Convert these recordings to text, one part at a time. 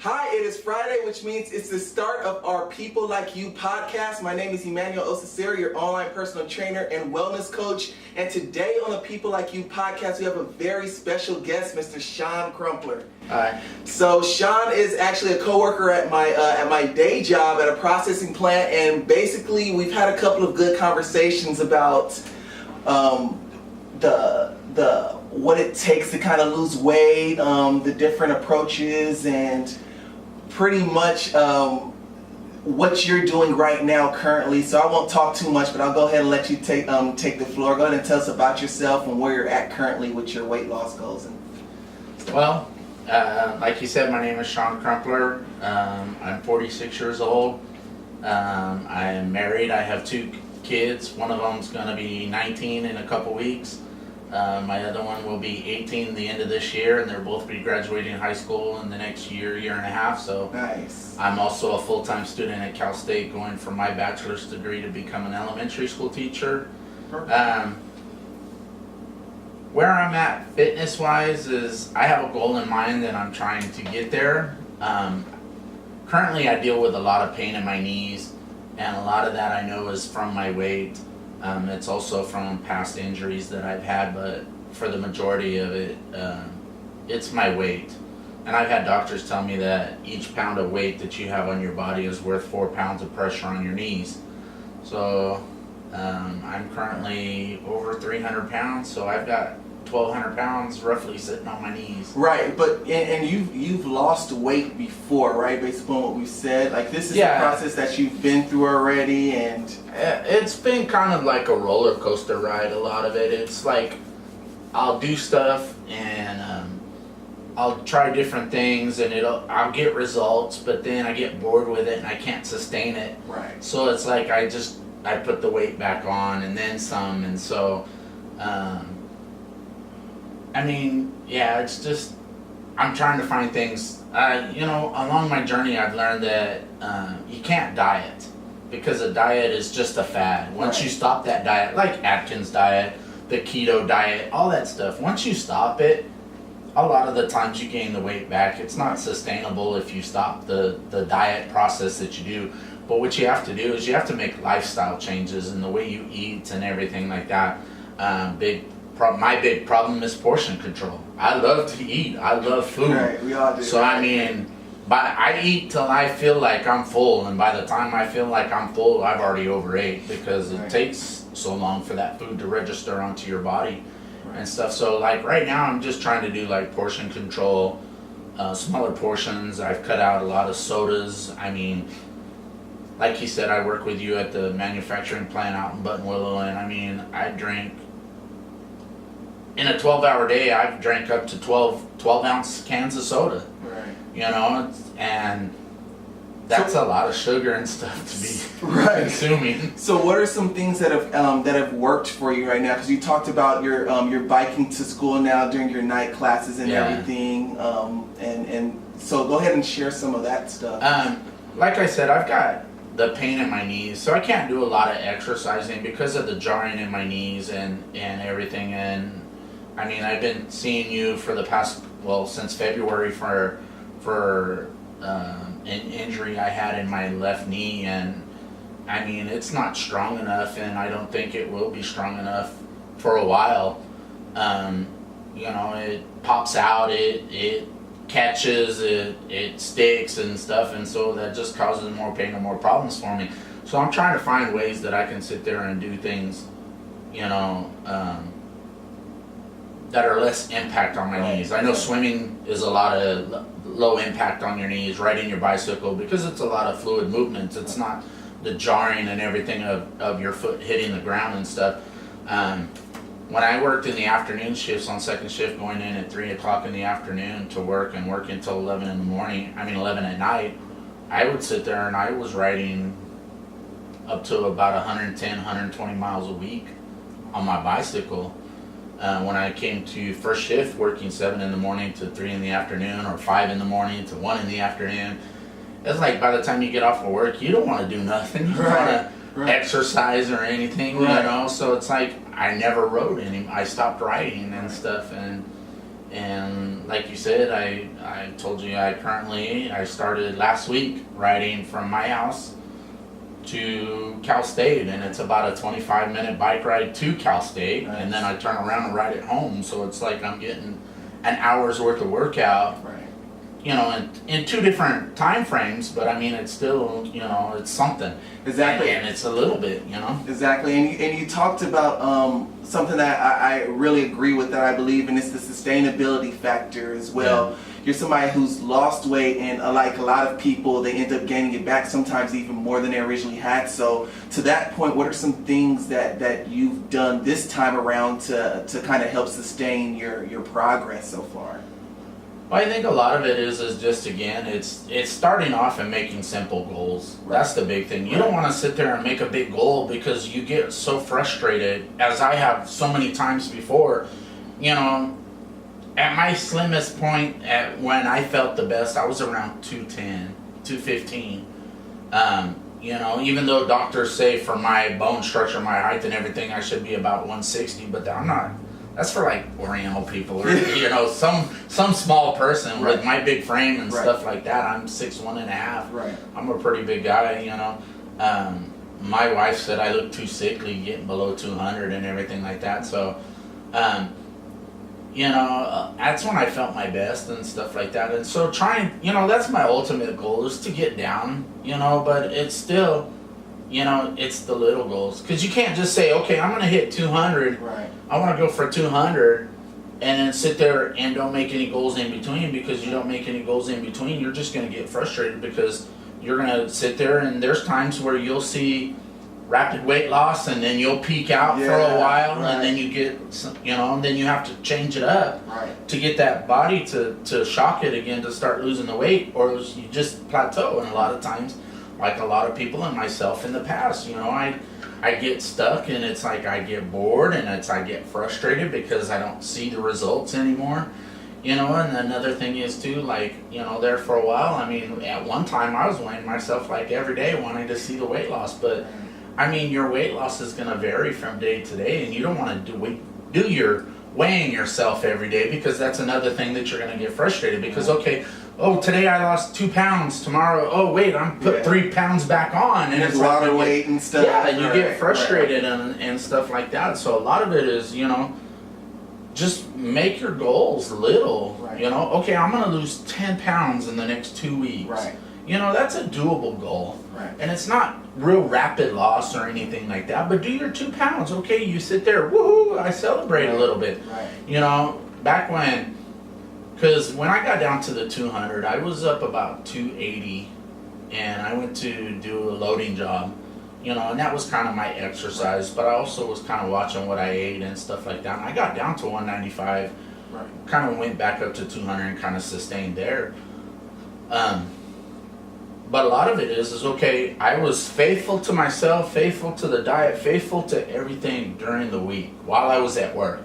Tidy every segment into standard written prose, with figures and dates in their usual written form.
Hi, it is Friday, which means it's the start of our People Like You podcast. My name is Emmanuel Osasiri, your online personal trainer and wellness coach. And today on the People Like You podcast, we have a very special guest, Mr. Sean Crumpler. Hi. So Sean is actually a coworker at my day job at a processing plant, and basically we've had a couple of good conversations about the what it takes to kind of lose weight, the different approaches, and pretty much what you're doing right now currently. So I won't talk too much, but I'll go ahead and let you take the floor. Go ahead and tell us about yourself and where you're at currently with your weight loss goals. Well, like you said, my name is Sean Crumpler. I'm 46 years old. I'm married. I have 2 kids. One of them's going to be 19 in a couple weeks. My other one will be 18 the end of this year, and they'll both be graduating high school in the next year and a half. So Nice. I'm also a full-time student at Cal State, going for my bachelor's degree to become an elementary school teacher. Where I'm at fitness-wise is I have a goal in mind that I'm trying to get there. Currently I deal with a lot of pain in my knees, and a lot of that I know is from my weight. It's also from past injuries that I've had, but for the majority of it, it's my weight. And I've had doctors tell me that each pound of weight that you have on your body is worth 4 pounds of pressure on your knees. So I'm currently over 300 pounds, so I've got 1,200 pounds roughly sitting on my knees. Right, but and you've lost weight before, right? Based upon what we've said, like this is a process that you've been through already, and it's been kind of like a roller coaster ride. A lot of it, it's like I'll do stuff and I'll try different things, and I'll get results, but then I get bored with it and I can't sustain it. Right. So it's like I put the weight back on and then some, and so. I mean, yeah, it's just, I'm trying to find things, along my journey I've learned that you can't diet, because a diet is just a fad. Once you stop that diet, like Atkins diet, the keto diet, all that stuff, once you stop it, a lot of the times you gain the weight back. It's not sustainable if you stop the diet process that you do. But what you have to do is you have to make lifestyle changes in the way you eat and everything like that. My big problem is portion control. I love to eat. I love food. Right, we all do. So I mean, I eat till I feel like I'm full, and by the time I feel like I'm full, I've already overate, because it takes so long for that food to register onto your body and stuff. So like right now, I'm just trying to do like portion control, smaller portions. I've cut out a lot of sodas. I mean, like you said, I work with you at the manufacturing plant out in Buttonwillow, and I mean, I drink. In a 12-hour day, I've drank up to 12-ounce cans of soda. Right. And that's a lot of sugar and stuff to be consuming. So, what are some things that have worked for you right now? Because you talked about your biking to school now during your night classes and everything. And so, go ahead and share some of that stuff. Like I said, I've got the pain in my knees, so I can't do a lot of exercising because of the jarring in my knees and everything. And I mean, I've been seeing you for the past, since February for an injury I had in my left knee, and I mean, it's not strong enough, and I don't think it will be strong enough for a while. It pops out, it catches, it sticks and stuff, and so that just causes more pain and more problems for me. So I'm trying to find ways that I can sit there and do things, that are less impact on my knees. I know swimming is a lot of low impact on your knees, riding your bicycle, because it's a lot of fluid movements. It's not the jarring and everything of your foot hitting the ground and stuff. When I worked in the afternoon shifts, on second shift, going in at 3 o'clock in the afternoon to work and work until 11 at night, I would sit there and I was riding up to about 110, 120 miles a week on my bicycle. When I came to first shift, working 7 in the morning to 3 in the afternoon, or 5 in the morning to 1 in the afternoon, it's like by the time you get off of work, you don't want to do nothing. You don't want to exercise or anything, So it's like I never rode any. I stopped riding and stuff, and And like you said, I told you I started last week riding from my house to Cal State, and it's about a 25-minute bike ride to Cal State, Nice. and then I turn around and ride it home. So it's like I'm getting an hour's worth of workout, Right. you know, in two different time frames, but I mean, it's still, you know, it's something. Exactly. And it's a little bit, you know. Exactly, and you talked about something that I really agree with, that I believe, and it's the sustainability factor as well. You're somebody who's lost weight, and like a lot of people, they end up gaining it back, sometimes even more than they originally had. So to that point, what are some things that you've done this time around to kind of help sustain your progress so far? Well, I think a lot of it is just, again, it's starting off and making simple goals. Right. That's the big thing. You don't want to sit there and make a big goal because you get so frustrated, as I have so many times before. You know, at my slimmest point, when I felt the best, I was around 210, 215. You know, even though doctors say for my bone structure, my height and everything, I should be about 160, but I'm not. That's for like Oriental people, or you know, some small person with my big frame and stuff like that. I'm 6'1.5". Right. I'm a pretty big guy, you know. My wife said I look too sickly, getting below 200 and everything like that. So, you know, that's when I felt my best and stuff like that. And so trying, you know, that's my ultimate goal, is to get down, you know. But it's still, you know, it's the little goals, because you can't just say, okay, I'm going to hit 200. Right. I want to go for 200, and then sit there and don't make any goals in between. Because you don't make any goals in between, you're just going to get frustrated, because you're going to sit there, and there's times where you'll see rapid weight loss, and then you'll peak out for a while, and then you get, you know, and then you have to change it up to get that body to shock it again, to start losing the weight, or you just plateau. And a lot of times, like a lot of people and myself in the past, you know, I get stuck, and it's like I get bored, and I get frustrated because I don't see the results anymore, you know. And another thing is too, like, you know, there for a while, I mean, at one time I was weighing myself like every day, wanting to see the weight loss, but I mean, your weight loss is going to vary from day to day, and you don't want to do your weighing yourself every day, because that's another thing that you're going to get frustrated, because okay, oh, today I lost 2 pounds. Tomorrow, oh wait, I'm put 3 pounds back on, and it's water weight and stuff. Yeah, you get frustrated and stuff like that. So a lot of it is, you know, just make your goals little. You know, okay, I'm gonna lose 10 pounds in the next 2 weeks. Right. You know, that's a doable goal. Right. And it's not real rapid loss or anything like that. But do your 2 pounds. Okay, you sit there, woohoo! I celebrate a little bit. Right. You know, back when. Because when I got down to the 200, I was up about 280, and I went to do a loading job, you know, and that was kind of my exercise, but I also was kind of watching what I ate and stuff like that. And I got down to 195, kind of went back up to 200 and kind of sustained there. But a lot of it is okay, I was faithful to myself, faithful to the diet, faithful to everything during the week while I was at work.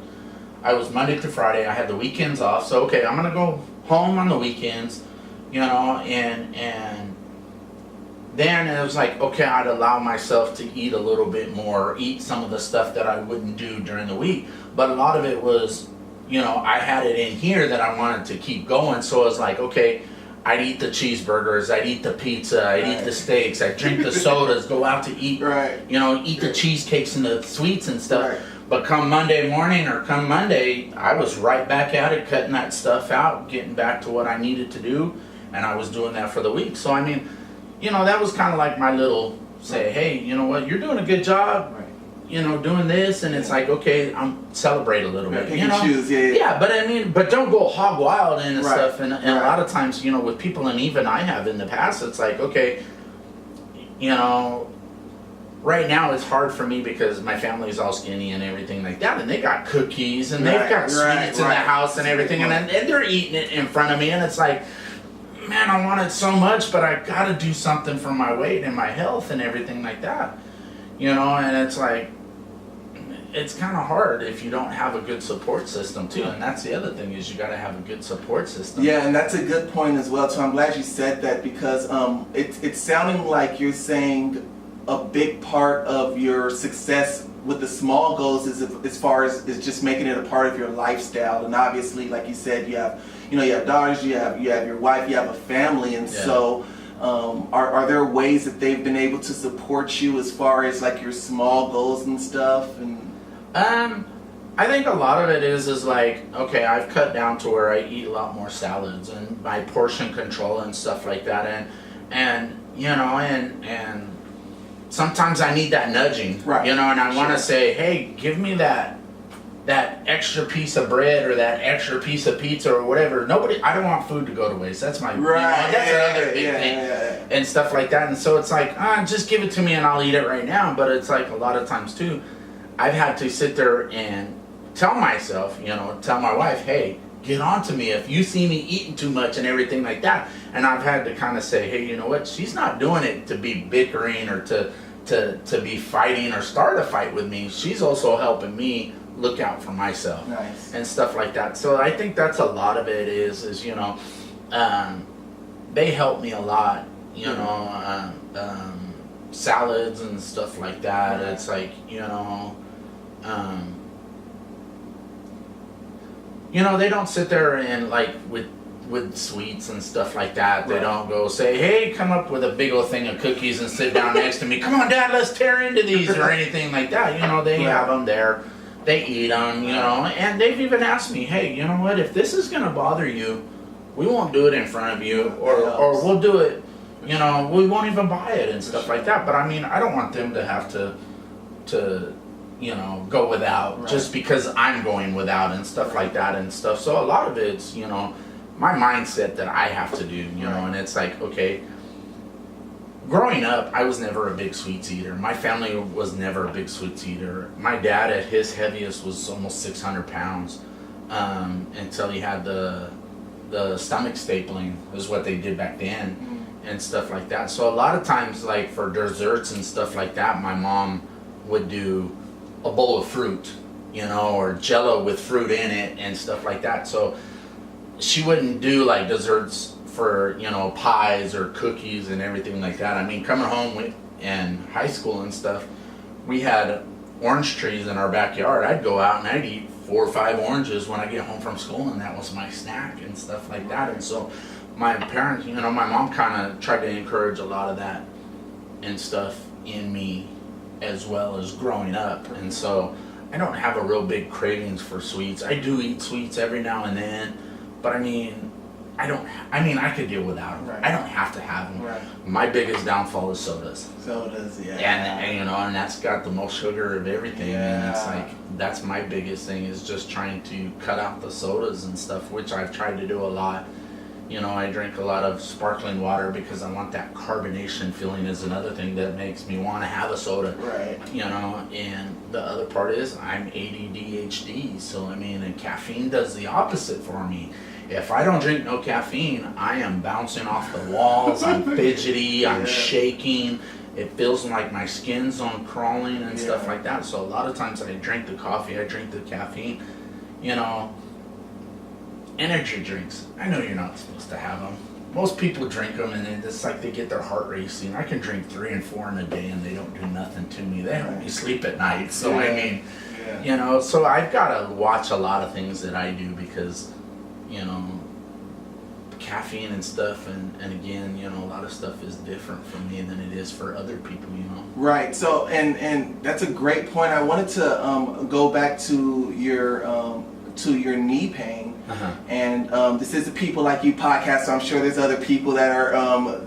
I was Monday through Friday. I had the weekends off. So, okay, I'm going to go home on the weekends, you know, and then it was like, okay, I'd allow myself to eat a little bit more, eat some of the stuff that I wouldn't do during the week. But a lot of it was, you know, I had it in here that I wanted to keep going. So I was like, okay, I'd eat the cheeseburgers, I'd eat the pizza, I'd eat the steaks, I'd drink the sodas, go out to eat, you know, eat the cheesecakes and the sweets and stuff. But come Monday morning or come Monday, I was right back at it, cutting that stuff out, getting back to what I needed to do, and I was doing that for the week. So, I mean, you know, that was kind of like my little say, hey, you know what, you're doing a good job, you know, doing this, and it's like, okay, I'm celebrate a little bit, you know? Choose, yeah, but I mean, but don't go hog wild and stuff, and a lot of times, you know, with people, and even I have in the past, it's like, okay, you know, right now it's hard for me because my family's all skinny and everything like that, and they got cookies and they've got sweets in the house and everything, and they're eating it in front of me, and it's like, man, I want it so much, but I gotta do something for my weight and my health and everything like that, you know. And it's like, it's kind of hard if you don't have a good support system too, and that's the other thing, is you gotta have a good support system. Yeah, and that's a good point as well too. I'm glad you said that, because it's sounding like you're saying a big part of your success with the small goals is as far as is just making it a part of your lifestyle. And obviously, like you said, you have daughters, you have your wife, you have a family, and so are there ways that they've been able to support you as far as like your small goals and stuff? And I think a lot of it is like, okay, I've cut down to where I eat a lot more salads and my portion control and stuff like that, and sometimes I need that nudging, right? And I want to say, hey, give me that extra piece of bread or that extra piece of pizza or whatever. I don't want food to go to waste. That's my right. That's another big thing, and stuff like that. And so it's like, just give it to me and I'll eat it right now. But it's like a lot of times too, I've had to sit there and tell myself, tell my wife, hey, get on to me if you see me eating too much and everything like that. And I've had to kind of say, hey, you know what? She's not doing it to be bickering or to be fighting or start a fight with me. She's also helping me look out for myself. Nice. And stuff like that. So I think that's a lot of it is they help me a lot, salads and stuff like that. Right. It's like, they don't sit there and like with sweets and stuff like that. They Right. don't go say, hey, come up with a big old thing of cookies and sit down next to me. Come on, Dad, let's tear into these or anything like that. They have them there. They eat them, and they've even asked me, hey, you know what, if this is going to bother you, we won't do it in front of you, or we'll do it, we won't even buy it and stuff like that. But I mean, I don't want them to have to go without just because I'm going without and stuff like that and stuff. So a lot of it's, my mindset that I have to do, and it's like, okay, growing up, I was never a big sweets eater. My family was never a big sweets eater. My dad, at his heaviest, was almost 600 pounds until he had the stomach stapling, is what they did back then, and stuff like that. So a lot of times, like for desserts and stuff like that, my mom would do a bowl of fruit, or Jell-O with fruit in it and stuff like that. So she wouldn't do like desserts for pies or cookies and everything like that. I mean, coming home in high school and stuff, we had orange trees in our backyard. I'd go out and I'd eat 4 or 5 oranges when I get home from school, and that was my snack and stuff like that. And so my parents, my mom kind of tried to encourage a lot of that and stuff in me as well as growing up. And so I don't have a real big cravings for sweets. I do eat sweets every now and then, but I mean, I could deal without them. Right. I don't have to have them. Right. My biggest downfall is sodas. Sodas, yeah. And that's got the most sugar of everything. Yeah. And it's like, that's my biggest thing, is just trying to cut out the sodas and stuff, which I've tried to do a lot. I drink a lot of sparkling water because I want that carbonation feeling, is another thing that makes me want to have a soda. Right. And the other part is I'm ADHD, so and caffeine does the opposite for me. If I don't drink no caffeine, I am bouncing off the walls, I'm fidgety, I'm shaking, it feels like my skin's on crawling and stuff like that. So a lot of times I drink the coffee, I drink the caffeine, Energy drinks, I know you're not supposed to have them. Most people drink them and it's like they get their heart racing. I can drink 3 and 4 in a day and they don't do nothing to me. They help me sleep at night. So so I've got to watch a lot of things that I do because, caffeine and stuff, and again, a lot of stuff is different for me than it is for other people, Right. So, and that's a great point. I wanted to go back to your knee pain. Uh-huh. And this is the People Like You podcast, so I'm sure there's other people that are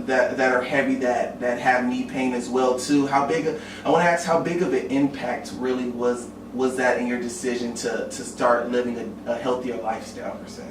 that are heavy that have knee pain as well too. I want to ask, how big of an impact really was that in your decision to start living a healthier lifestyle per se?